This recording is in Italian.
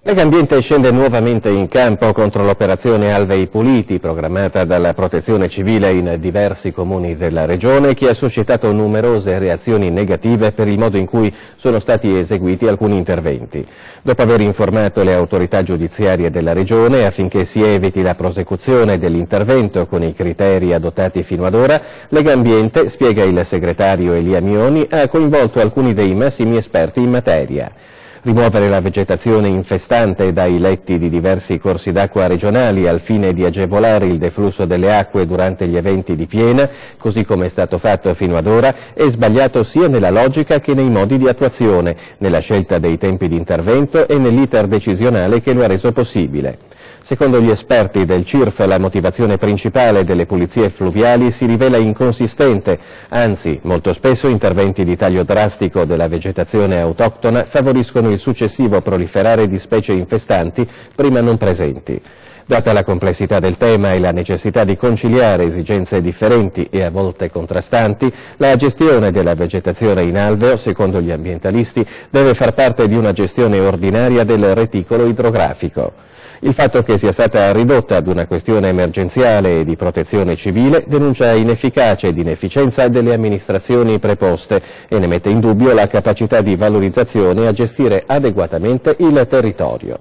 Legambiente scende nuovamente in campo contro l'operazione Alvei Puliti, programmata dalla Protezione Civile in diversi comuni della regione, che ha suscitato numerose reazioni negative per il modo in cui sono stati eseguiti alcuni interventi. Dopo aver informato le autorità giudiziarie della regione affinché si eviti la prosecuzione dell'intervento con i criteri adottati fino ad ora, Legambiente, spiega il segretario Elia Mioni, ha coinvolto alcuni dei massimi esperti in materia. Rimuovere la vegetazione infestante dai letti di diversi corsi d'acqua regionali al fine di agevolare il deflusso delle acque durante gli eventi di piena, così come è stato fatto fino ad ora, è sbagliato sia nella logica che nei modi di attuazione, nella scelta dei tempi di intervento e nell'iter decisionale che lo ha reso possibile. Secondo gli esperti del CIRF, la motivazione principale delle pulizie fluviali si rivela inconsistente, anzi, molto spesso interventi di taglio drastico della vegetazione autoctona favoriscono il successivo proliferare di specie infestanti prima non presenti. Data la complessità del tema e la necessità di conciliare esigenze differenti e a volte contrastanti, la gestione della vegetazione in alveo, secondo gli ambientalisti, deve far parte di una gestione ordinaria del reticolo idrografico. Il fatto che sia stata ridotta ad una questione emergenziale e di protezione civile denuncia inefficacia ed inefficienza delle amministrazioni preposte e ne mette in dubbio la capacità di valorizzazione a gestire adeguatamente il territorio.